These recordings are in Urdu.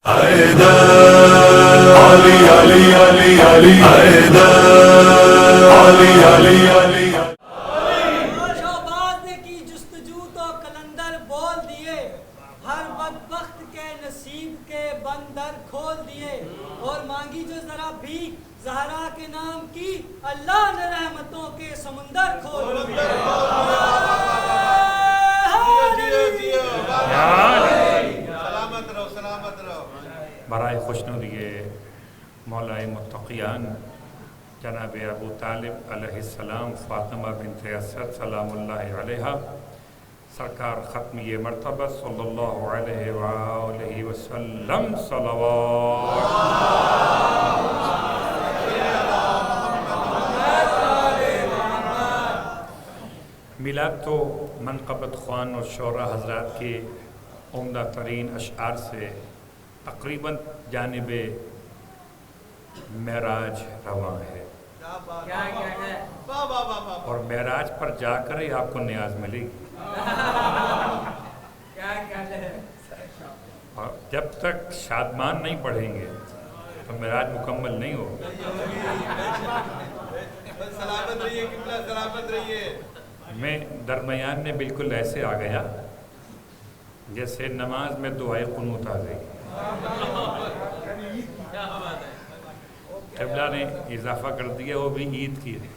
علی علی علی علی علی علی علی شہباز نے کی جستجو تو کلندر بول دیے، ہر بدبخت کے نصیب کے بندر کھول دیے، اور مانگی جو ذرا بھی زہرا کے نام کی، اللہ نے رحمتوں کے سمندر کھول دیے۔ برائے خوشنودی مولا متقیان جناب ابو طالب علیہ السلام فاطمہ بنت اسد سلام اللہ علیہ سرکار ختمی مرتبہ صلی اللہ علیہ وآلہ وسلم صلوات۔ میلاد تو منقبت خوان اور شعراء حضرات کے عمدہ ترین اشعار سے تقریباً جانب معراج رواں ہے، اور معراج پر جا کر ہی آپ کو نیاز ملے گی، اور جب تک شادمان نہیں پڑھیں گے تو معراج مکمل نہیں ہوگا۔ سلامت رہیے قبلہ، سلامت رہیے۔ میں درمیان میں بالکل ایسے آ گیا جیسے نماز میں دعائے قنوت آ گئی۔ قبلہ نے اضافہ کر دیا، وہ بھی عید کی ہے۔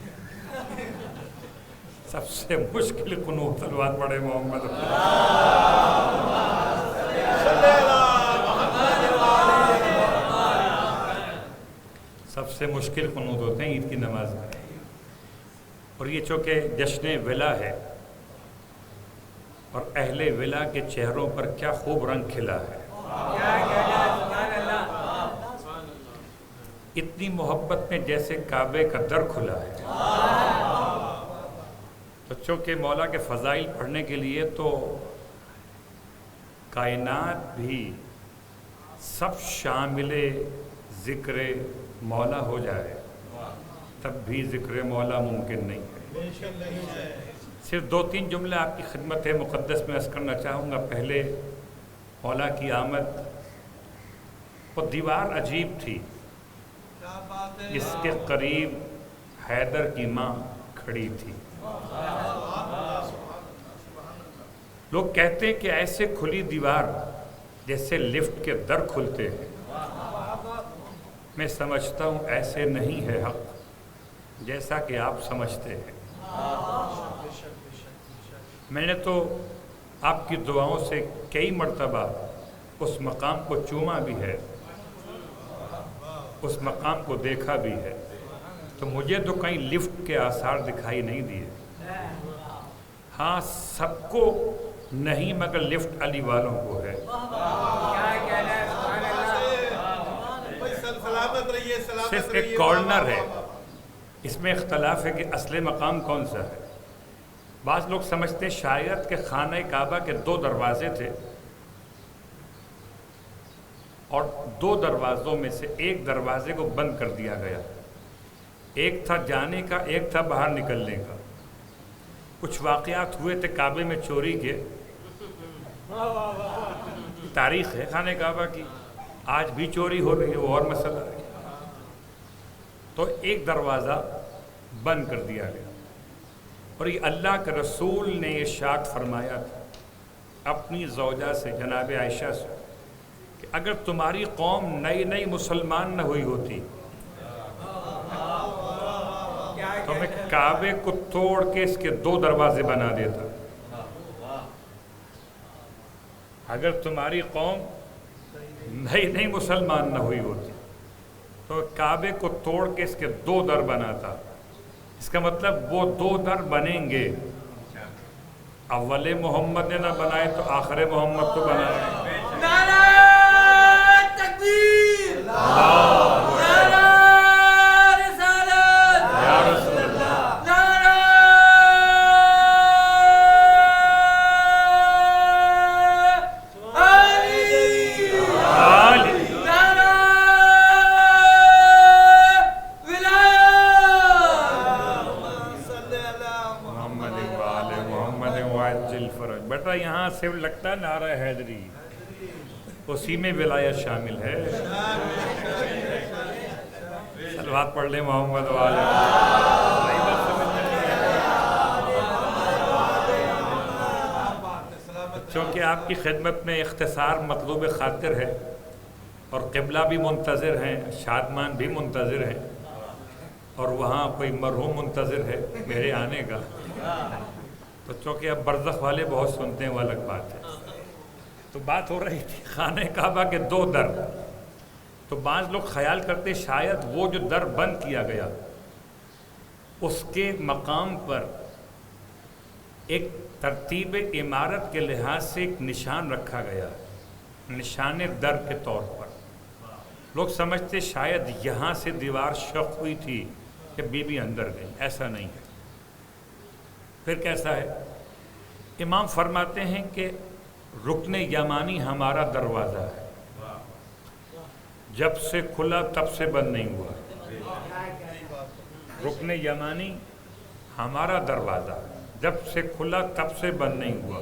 سب سے مشکل قنوت صلوات پڑھے محمد۔ سب سے مشکل قنوت ہوتے ہیں عید کی نماز میں، اور یہ چونکہ جشن ولا ہے، اور اہل ولا کے چہروں پر کیا خوب رنگ کھلا ہے، اتنی محبت میں جیسے کعبے کا در کھلا ہے۔ تو چونکہ مولا کے فضائل پڑھنے کے لیے تو کائنات بھی سب شامل ذکر مولا ہو جائے تب بھی ذکر مولا ممکن نہیں ہے۔ صرف 2-3 جملے آپ کی خدمت مقدس میں عرض کرنا چاہوں گا۔ پہلے مولا کی آمد، وہ دیوار عجیب تھی، اس کے قریب حیدر کی ماں کھڑی تھی۔ لوگ کہتے ہیں کہ ایسے کھلی دیوار جیسے لفٹ کے در کھلتے ہیں، میں سمجھتا ہوں ایسے نہیں ہے حق جیسا کہ آپ سمجھتے ہیں۔ میں نے تو آپ کی دعاؤں سے کئی مرتبہ اس مقام کو چوما بھی ہے، اس مقام کو دیکھا بھی ہے، تو مجھے تو کہیں لفٹ کے آثار دکھائی نہیں دیے۔ ہاں سب کو نہیں، مگر لفٹ علی والوں کو ہے۔ صرف ایک کارنر ہے، اس میں اختلاف ہے کہ اصل مقام کون سا ہے۔ بعض لوگ سمجھتے ہیں شاید کہ خانہ کعبہ کے 2 دروازے تھے، اور 2 دروازوں میں سے ایک دروازے کو بند کر دیا گیا، ایک تھا جانے کا، ایک تھا باہر نکلنے کا۔ کچھ واقعات ہوئے تھے کعبے میں چوری کے، تاریخ ہے خانہ کعبہ کی، آج بھی چوری ہو رہی ہے، وہ اور مسئلہ ہے۔ تو ایک دروازہ بند کر دیا گیا، اور یہ اللہ کے رسول نے ارشاد فرمایا تھا اپنی زوجہ سے، جناب عائشہ سے، کہ اگر تمہاری قوم نئی مسلمان نہ ہوئی ہوتی تو میں کعبے کو توڑ کے اس کے 2 دروازے بنا دیتا۔ اگر تمہاری قوم نئی مسلمان نہ ہوئی ہوتی تو کعبے کو توڑ کے اس کے 2 در بناتا۔ اس کا مطلب وہ 2 در بنیں گے، اول محمد نے نہ بنائے تو آخر محمد تو بنائے۔ نعرہ تکبیر، نعرہ رسالت، یا رسول اللہ، نعرہ علی، نعرہ ولایت۔ محمد وآل محمد وعجل فرج۔ بیٹا یہاں سے لگتا ہے نعرہ حیدری، اسی میں ولایت شامل ہے. صلوات پڑھ لیں محمد والے. چونکہ آپ کی خدمت میں اختصار مطلوب خاطر ہے اور قبلہ بھی منتظر ہیں، شادمان بھی منتظر ہیں، اور وہاں کوئی مرحوم منتظر ہے میرے آنے کا. تو چونکہ اب برزخ والے بہت سنتے ہیں وہ الگ بات ہے. تو بات ہو رہی تھی خانہ کعبہ کے 2 در. تو بعض لوگ خیال کرتے شاید وہ جو در بند کیا گیا اس کے مقام پر ایک ترتیب عمارت کے لحاظ سے ایک نشان رکھا گیا، نشان در کے طور پر. لوگ سمجھتے شاید یہاں سے دیوار شق ہوئی تھی کہ بی بی اندر گئی. ایسا نہیں ہے. پھر کیسا ہے؟ امام فرماتے ہیں کہ رکن یمانی ہمارا دروازہ ہے، جب سے کھلا تب سے بند نہیں ہوا. رکن یمانی ہمارا دروازہ جب سے کھلا تب سے بند نہیں ہوا.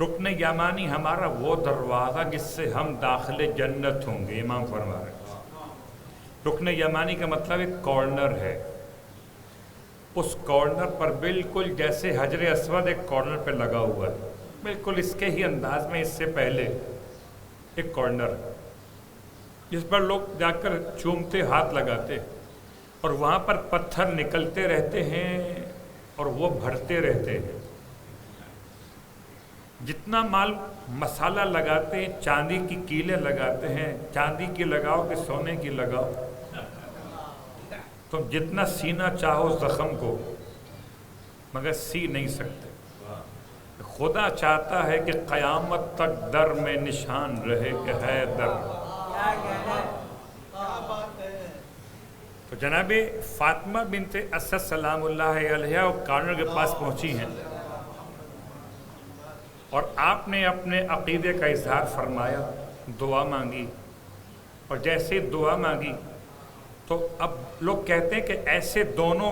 رکن یمانی ہمارا وہ دروازہ جس سے ہم داخل جنت ہوں گے. امام فرما رہے ہیں رکن یمانی کا مطلب ایک کارنر ہے. اس کارنر پر بالکل جیسے حجر اسود ایک کارنر پہ لگا ہوا ہے، بالکل اس کے ہی انداز میں اس سے پہلے ایک کارنر ہے جس پر لوگ جا کر چومتے ہاتھ لگاتے، اور وہاں پر پتھر نکلتے رہتے ہیں اور وہ بھرتے رہتے ہیں. جتنا مال مسالہ لگاتے ہیں، چاندی کی کیلیں لگاتے ہیں، چاندی کی لگاؤ کہ سونے کی لگاؤ، تم جتنا سینا چاہو زخم کو مگر سی نہیں سکتے. خدا چاہتا ہے کہ قیامت تک در میں نشان رہے کہ ہے در. تو جناب فاطمہ بنت اسد سلام اللہ علیہ وہ کارنر کے پاس پہنچی ہیں اور آپ نے اپنے عقیدے کا اظہار فرمایا، دعا مانگی، اور جیسے دعا مانگی تو اب لوگ کہتے ہیں کہ ایسے دونوں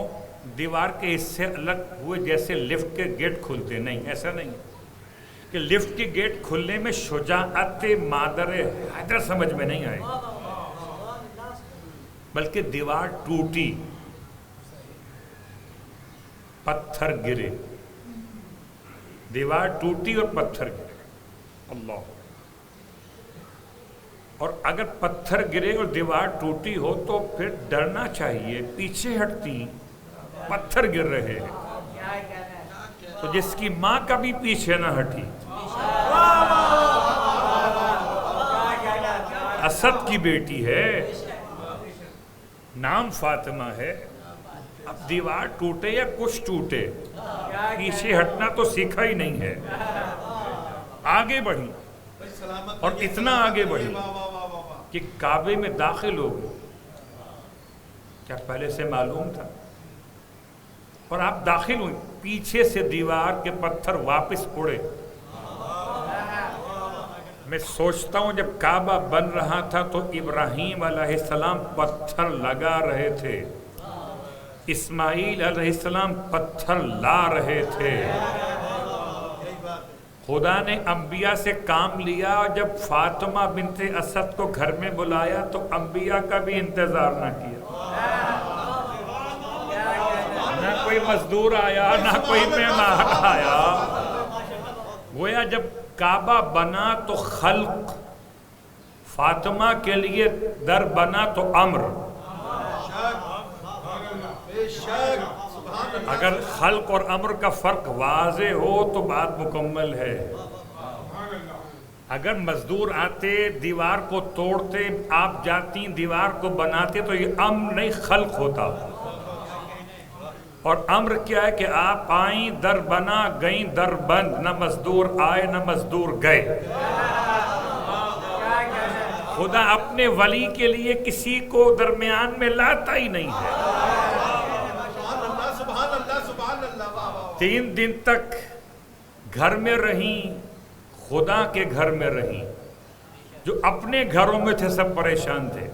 دیوار کے حصے الگ ہوئے جیسے لفٹ کے گیٹ کھلتے. نہیں، ایسا نہیں کہ لفٹ کے گیٹ کھلنے میں شجاعت مادر حیدر سمجھ میں نہیں آئی، بلکہ دیوار ٹوٹی، پتھر گرے. دیوار ٹوٹی اور پتھر گرے. اللہ. اور اگر پتھر گرے اور دیوار ٹوٹی ہو تو پھر ڈرنا چاہیے، پیچھے ہٹتی، پتھر گر رہے ہیں. تو جس کی ماں کبھی پیچھے نہ ہٹی، اسد کی بیٹی ہے، نام فاطمہ ہے، اب دیوار ٹوٹے یا کچھ ٹوٹے پیچھے ہٹنا تو سیکھا ہی نہیں ہے. آگے بڑھی اور اتنا آگے بڑھی کہ کعبے میں داخل ہو گئی. کیا پہلے سے معلوم تھا؟ اور آپ داخل ہوئی، پیچھے سے دیوار کے پتھر واپس اڑے. میں سوچتا ہوں جب کعبہ بن رہا تھا تو ابراہیم علیہ السلام پتھر لگا رہے تھے، اسماعیل علیہ السلام پتھر لا رہے تھے. خدا نے انبیاء سے کام لیا، اور جب فاطمہ بنت اسد کو گھر میں بلایا تو انبیاء کا بھی انتظار نہ کیا. نہ کوئی مزدور آیا، نہ کوئی مہمان آیا. گویا جب کعبہ بنا تو خلق، فاطمہ کے لیے در بنا تو امر. اگر خلق اور امر کا فرق واضح ہو تو بات مکمل ہے. اگر مزدور آتے، دیوار کو توڑتے، آپ جاتی دیوار کو بناتے تو یہ امر نہیں خلق ہوتا. اور امر کیا ہے کہ آپ آئیں در بنا، گئیں در بند. نہ مزدور آئے نہ مزدور گئے. خدا اپنے ولی کے لیے کسی کو درمیان میں لاتا ہی نہیں ہے. 3 دن تک گھر میں رہیں، خدا کے گھر میں رہیں. جو اپنے گھروں میں تھے سب پریشان تھے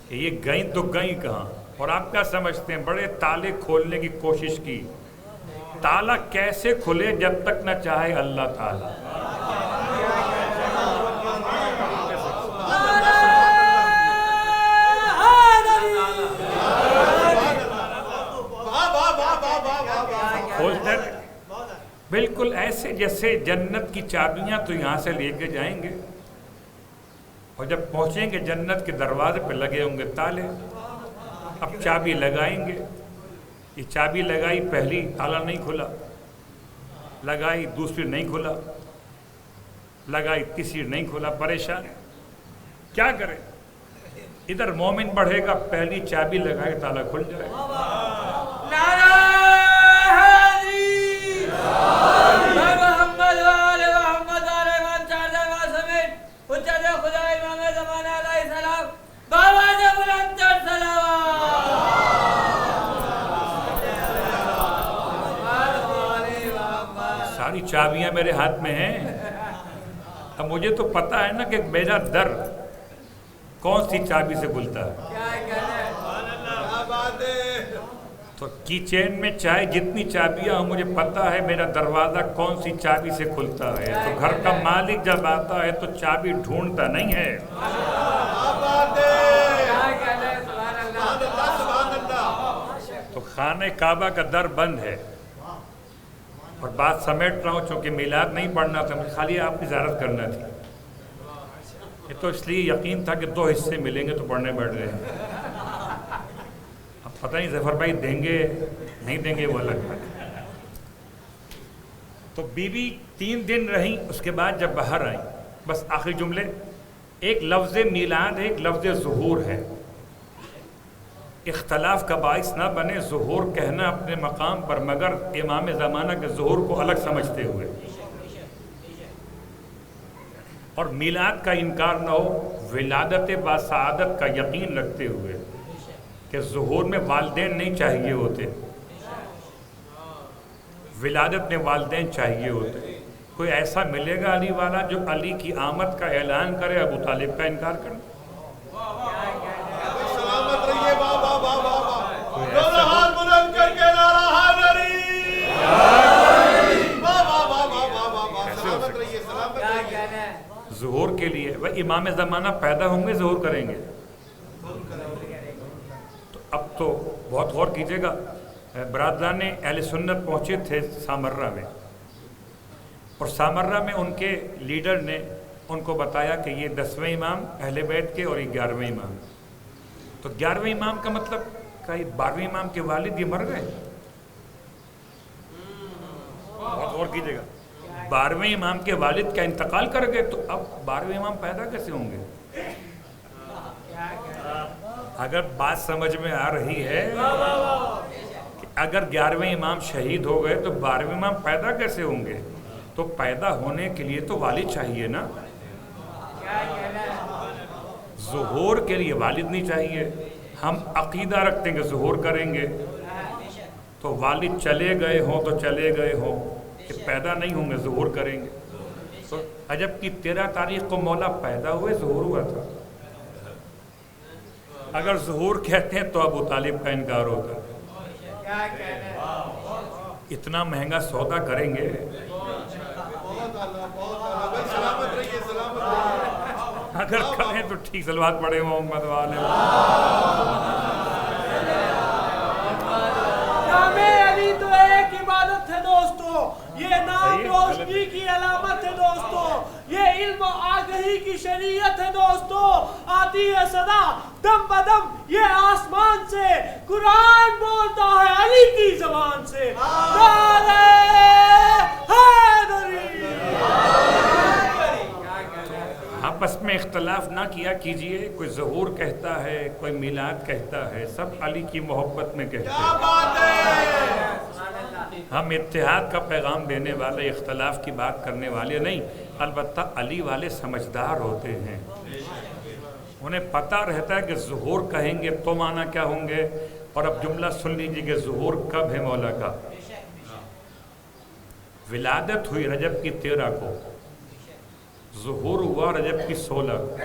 کہ یہ گئیں تو گئیں کہاں. اور آپ کیا سمجھتے ہیں؟ بڑے تالے کھولنے کی کوشش کی. تالا کیسے کھلے جب تک نہ چاہے اللہ تعالیٰ. جیسے جنت کی چابیاں تو یہاں سے لے کے جائیں گے، اور جب پہنچیں گے جنت کے دروازے پہ لگے ہوں گے تالے، اب چابی لگائیں گے، یہ چابی لگائی، پہلی تالا نہیں کھلا، لگائی دوسری نہیں کھلا، لگائی تیسری نہیں کھلا، پریشان کیا کرے؟ ادھر مومن بڑھے گا، پہلی چابی لگائے تالا کھل جائے گا۔ ساری چابیاں میرے ہاتھ میں ہیں، اب مجھے تو پتہ ہے نا کہ میرا در کون سی چابی سے کھلتا ہے۔ تو کی چین میں چاہے جتنی چابیاں ہوں، مجھے پتہ ہے میرا دروازہ کون سی چابی سے کھلتا ہے۔ تو گھر کا مالک جب آتا ہے تو چابی ڈھونڈتا نہیں ہے، تو خانہ کعبہ کا در بند ہے۔ اور بات سمیٹ رہا ہوں چونکہ میلاد نہیں پڑھنا تھا، مجھے خالی آپ کی زیارت کرنا تھی، یہ تو اس لیے یقین تھا کہ 2 حصے ملیں گے تو پڑھنے بیٹھ رہے ہیں۔ اب پتہ نہیں ظفر بھائی دیں گے نہیں دیں گے، وہ الگ بات ہے۔ تو بی بی 3 دن رہیں، اس کے بعد جب باہر آئیں، بس آخری جملے، ایک لفظ میلاد ہے، ایک لفظ ظہور ہے، اختلاف کا باعث نہ بنے ظہور کہنا اپنے مقام پر، مگر امام زمانہ کے ظہور کو الگ سمجھتے ہوئے، اور میلاد کا انکار نہ ہو، ولادت باسعادت کا یقین رکھتے ہوئے کہ ظہور میں والدین نہیں چاہیے ہوتے، ولادت میں والدین چاہیے ہوتے۔ کوئی ایسا ملے گا علی والا جو علی کی آمد کا اعلان کرے، ابو طالب کا انکار کرے؟ سلامت رہیے بابا بابا بابا، ہاتھ بلند کر کے نعرہ حیدری، بابا بابا بابا، سلامت رہیے سلامت رہیے۔ ظہور کے لیے وہ امام زمانہ پیدا ہوں گے، ظہور کریں گے۔ تو اب تو بہت غور کیجئے گا، برادران اہل سنت پہنچے تھے سامرہ میں، اور سامرہ میں ان کے لیڈر نے ان کو بتایا کہ یہ 10ویں امام اہل بیت کے اور یہ 11ویں امام۔ تو 11ویں امام کا مطلب کہ 12ویں امام کے والد یہ مر گئے؟ بہت غور کیجئے گا، 12ویں امام کے والد کا انتقال کر گئے، تو اب 12ویں امام پیدا کیسے ہوں گے؟ اگر بات سمجھ میں آ رہی ہے کہ اگر 11ویں امام شہید ہو گئے تو 12ویں امام پیدا کیسے ہوں گے؟ تو پیدا ہونے کے لیے تو والد چاہیے نا، ظہور کے لیے والد نہیں چاہیے۔ ہم عقیدہ رکھتے ہیں کہ ظہور کریں گے، تو والد چلے گئے ہوں تو چلے گئے ہوں کہ پیدا نہیں ہوں گے، ظہور کریں گے۔ تو عجب کی 13 تاریخ کو مولا پیدا ہوئے، ظہور ہوا تھا۔ اگر ظہور کہتے ہیں تو ابو طالب کا انکار ہوتا، اتنا مہنگا سودا کریں گے۔ سلامت رہیے سلامت رہیے۔ اگر کریں تو ٹھیک، صلوات پڑھے محمد والے۔ نام علی تو ایک عبادت ہے دوستو، یہ نام روشنی کی علامت ہے دوستو، یہ علم و آگہی کی شریعت ہے دوستو، آتی ہے صدا دم بدم یہ آسمان سے، قرآن بولتا ہے علی کی زبان سے، نعرہ حیدری۔ آپس میں اختلاف نہ کیا کیجئے، کوئی ظہور کہتا ہے، کوئی میلاد کہتا ہے، سب علی کی محبت میں کہتے ہیں۔ ہم اتحاد کا پیغام دینے والے، اختلاف کی بات کرنے والے نہیں، البتہ علی والے سمجھدار ہوتے ہیں، انہیں پتہ رہتا ہے کہ ظہور کہیں گے تو معنی کیا ہوں گے۔ اور اب جملہ سن لیجئے کہ ظہور کب ہے مولا کا۔ ولادت ہوئی رجب کی 13 کو، ظہور ہوا رجب کی 16 کو،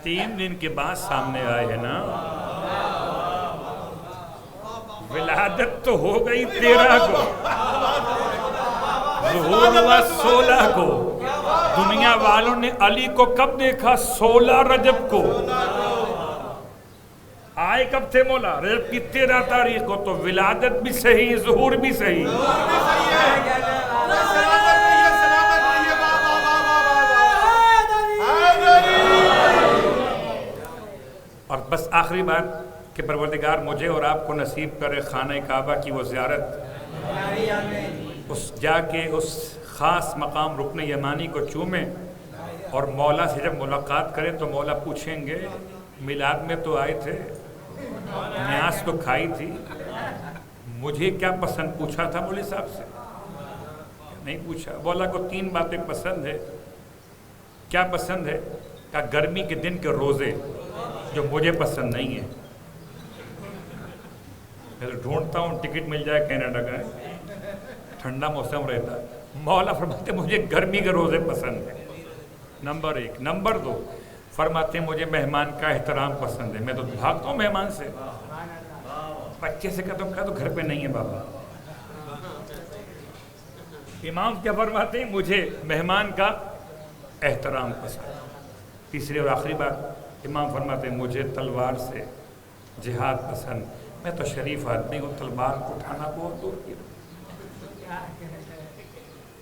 3 دن کے بعد سامنے آئے ہیں نا۔ ولادت تو ہو گئی 13 کو، ظہور ہوا 16 کو۔ دنیا والوں نے علی کو کب دیکھا؟ 16 رجب کو۔ آئے کب تھے مولا؟ رجب کی 13 تاریخ کو، تو ولادت بھی صحیح، ظہور بھی صحیح۔ اور بس آخری بات کہ پروردگار مجھے اور آپ کو نصیب کرے خانہ کعبہ کی وہ زیارت، اس جا کے اس خاص مقام رکن یمانی کو چومیں، اور مولا سے جب ملاقات کریں تو مولا پوچھیں گے میلاد میں تو آئے تھے، نیاز تو کھائی تھی، مجھے کیا پسند پوچھا تھا مولوی صاحب سے؟ نہیں پوچھا۔ مولا کو 3 باتیں پسند ہے۔ کیا پسند ہے؟ کہ گرمی کے دن کے روزے جو مجھے پسند نہیں ہیں، میں تو ڈھونڈتا ہوں ٹکٹ مل جائے کینیڈا کا، ٹھنڈا موسم رہتا ہے۔ مولا فرماتے مجھے گرمی کے روزے پسند ہیں، نمبر 1۔ نمبر 2 فرماتے ہیں مجھے مہمان کا احترام پسند ہے، میں تو بھاگتا ہوں مہمان سے، بچے سے کہتا ہوں گھر پہ نہیں ہے بابا۔ امام کیا فرماتے ہیں؟ مجھے مہمان کا احترام پسند۔ تیسری اور آخری بات امام فرماتے ہیں مجھے تلوار سے جہاد پسند، میں تو شریف آدمی ہوں، تلوار کو اٹھانا بہت دور کی۔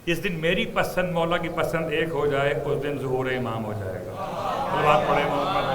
جس دن میری پسند مولا کی پسند ایک ہو جائے، اس دن ظہور امام ہو جائے گا۔ تلوار پڑھے محمد